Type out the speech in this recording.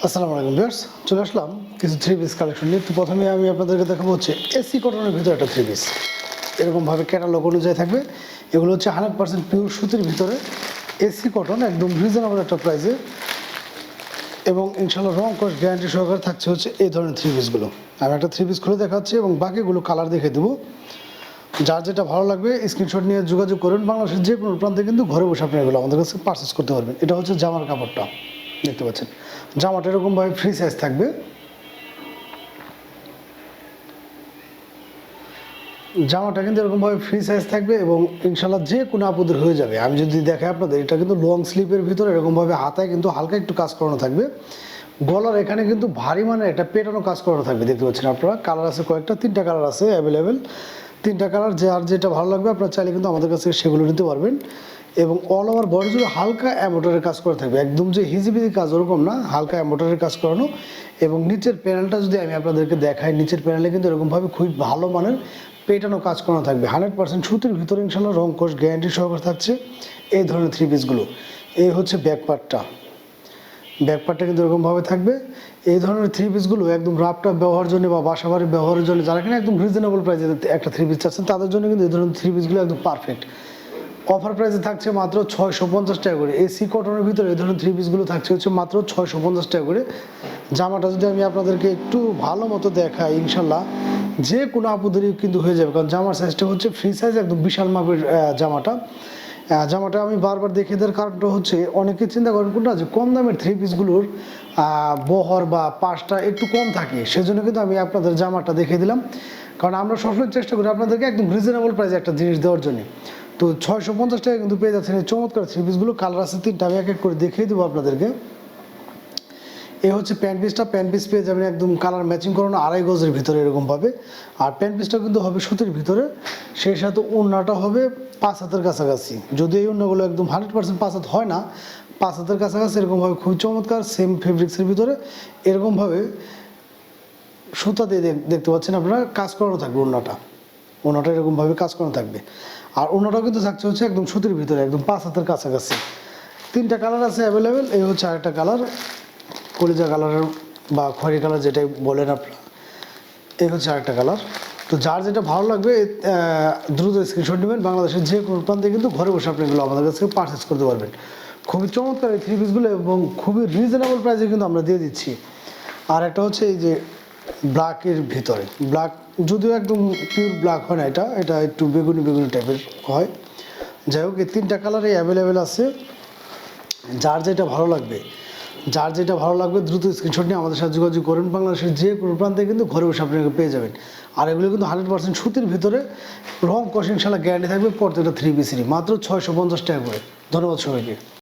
আসসালামু আলাইকুম ভিউয়ার্স, চলে আসলাম কিছু থ্রি পিস কালেকশন নিয়ে। তো প্রথমে আমি আপনাদেরকে দেখাবো হচ্ছে এসি কটনের ভিতরে একটা থ্রি পিস, এরকমভাবে ক্যাটালগ অনুযায়ী থাকবে। এগুলো হচ্ছে 100% পিওর সুতির ভিতরে এসি কটন, একদম রিজনেবল একটা প্রাইসে, এবং ইনশাল্লাহ রং কস গ্যারান্টি সহকারে থাকছে হচ্ছে এই ধরনের থ্রি পিসগুলো। আমি একটা থ্রি পিস খুলে দেখাচ্ছি এবং বাকিগুলো কালার দেখে দেবো। যার যেটা ভালো লাগবে স্ক্রিনশট নিয়ে যোগাযোগ করুন। বাংলাদেশের যে কোনো প্রান্তে কিন্তু ঘরে বসে আপনি এগুলো আমাদের কাছে পারচেস করতে পারবেন। এটা হচ্ছে জামার কাপড়টা, দেখতে পাচ্ছেন। জামাটা এরকমভাবে ফ্রি সাইজ থাকবে, জামাটা কিন্তু এরকমভাবে ফ্রি সাইজ থাকবে এবং ইনশাল্লাহ যে কোনো আপুদের হয়ে যাবে। আমি যদি দেখাই আপনাদের, এটা কিন্তু লং স্লিপের ভিতরে এরকমভাবে হাতায় কিন্তু হালকা একটু কাজ করানো থাকবে। গলার এখানে কিন্তু ভারী মানে একটা পেটানো কাজ করানো থাকবে, দেখতে পাচ্ছেন আপনারা। কালার আছে কয়েকটা, 3টা কালার আছে অ্যাভেলেবেল, 3টা কালার। যে আর যেটা ভালো লাগবে আপনারা চাইলে কিন্তু আমাদের কাছে সেগুলো নিতে পারবেন। এবং অল ওভার বডি জুড়ে হালকা এমব্রয়ডারির কাজ করা থাকবে, একদম যে হিজিবিজি কাজ ওরকম না, হালকা এমব্রয়ডারির কাজ করানো। এবং নিচের প্যানেলটা যদি আমি আপনাদেরকে দেখাই, নিচের প্যানেলে কিন্তু এরকমভাবে খুবই ভালো মানের পেটানো কাজ করানো থাকবে। 100% সুতির ভিতরে ইনশাল্লাহ রং কোর্স গ্যারান্টি সহকারে থাকছে এই ধরনের থ্রি পিসগুলো। এই হচ্ছে ব্যাক পার্টটা, ব্যাক পার্টটা কিন্তু এরকমভাবে থাকবে। এই ধরনের থ্রি পিসগুলো একদম রাফটাপ ব্যবহারের জন্য বা বাসাবাড়ির ব্যবহারের জন্য, যারা কিনা একদম রিজনেবল প্রাইসে একটা থ্রি পিস চাচ্ছেন, তাদের জন্য কিন্তু এই ধরনের থ্রি পিসগুলো একদম পারফেক্ট। অফার প্রাইসে থাকছে মাত্র 650 টাকা করে। এসি কটনের ভিতরে এই ধরনের থ্রি পিসগুলো থাকছে হচ্ছে মাত্র 650 টাকা করে। জামাটা যদি আমি আপনাদেরকে একটু ভালো মতো দেখাই, ইনশাল্লাহ যে কোনো আপুদেরই কিন্তু হয়ে যাবে, কারণ জামার সাইজটা হচ্ছে ফ্রি সাইজ, একদম বিশাল মাপের জামাটা। জামাটা আমি বারবার দেখে দেওয়ার কারণটা হচ্ছে, অনেকে চিন্তা করেন কোনটা যে কম দামের থ্রি পিসগুলোর বহর বা পাশটা একটু কম থাকে, সেজন্য কিন্তু আমি আপনাদের জামাটা দেখিয়ে দিলাম। কারণ আমরা সবসময় চেষ্টা করি আপনাদেরকে একদম রিজনেবল প্রাইসে একটা জিনিস দেওয়ার জন্য। তো 650 টাকা কিন্তু পেয়ে যাচ্ছেন এই চমৎকার থ্রি পিসগুলো। কালার আছে 3টা, আমি এক এক করে দেখিয়ে দেবো আপনাদেরকে। এই হচ্ছে প্যান্ট পিসটা, প্যান্ট পিস পেয়ে যাবেন একদম কালার ম্যাচিং করানো 2.5 গজের ভিতরে এরকমভাবে। আর প্যান্ট পিসটা কিন্তু হবে সুতির ভিতরে, সেই সাথে ওড়নাটা হবে 5 হাতের কাছাকাছি। যদি এই ওড়নাগুলো একদম 100% 5 হাত হয় না, 5 হাতের কাছাকাছি এরকমভাবে খুবই চমৎকার সেম ফেব্রিক্সের ভিতরে এরকমভাবে সুতা দিয়ে দেখতে পাচ্ছেন আপনারা কাজ করানো থাকবে। ওড়নাটা এরকমভাবে কাজ করানো থাকবে। আর ওড়নাটাও কিন্তু থাকছে হচ্ছে একদম সুতির ভিতরে, একদম 5 হাতের কাছাকাছি। 3টা কালার আছে অ্যাভেলেবেল। এই হচ্ছে আরেকটা কালার, কলিজা কালারের বা খয়েরি কালার যেটাই বলেন আপনারা। এই হচ্ছে আরেকটা কালার। তো যার যেটা ভালো লাগবে দ্রুত স্ক্রিনশট নেবেন। বাংলাদেশের যে কোনো প্রান্তে কিন্তু ঘরে বসে আপনি এগুলো আমাদের কাছ থেকে পারচেস করতে পারবেন। খুবই চমৎকার এই থ্রি পিসগুলো এবং খুবই রিজনেবল প্রাইসে কিন্তু আমরা দিয়ে দিচ্ছি। আর একটা হচ্ছে এই যে ব্ল্যাকের ভিতরে, ব্ল্যাক যদিও একদম পিওর ব্ল্যাক হয় না, এটা একটু বেগুনি বেগুনি টাইপের হয়। যাই হোক, এই 3টা কালারই অ্যাভেলেবেল আছে। যার যেটা ভালো লাগবে দ্রুত স্ক্রিনশট নিয়ে আমাদের সাথে যোগাযোগ করেন। বাংলাদেশের যে কোনো প্রান্তে কিন্তু ঘরে বসে আপনি পেয়ে যাবেন। আর এগুলো কিন্তু 100% সুতির ভিতরে, রং কস ইনশাল্লাহ গ্যারান্টি থাকবে প্রত্যেকটা থ্রি পিসেরই, মাত্র 650 টাকা করে। ধন্যবাদ সবাইকে।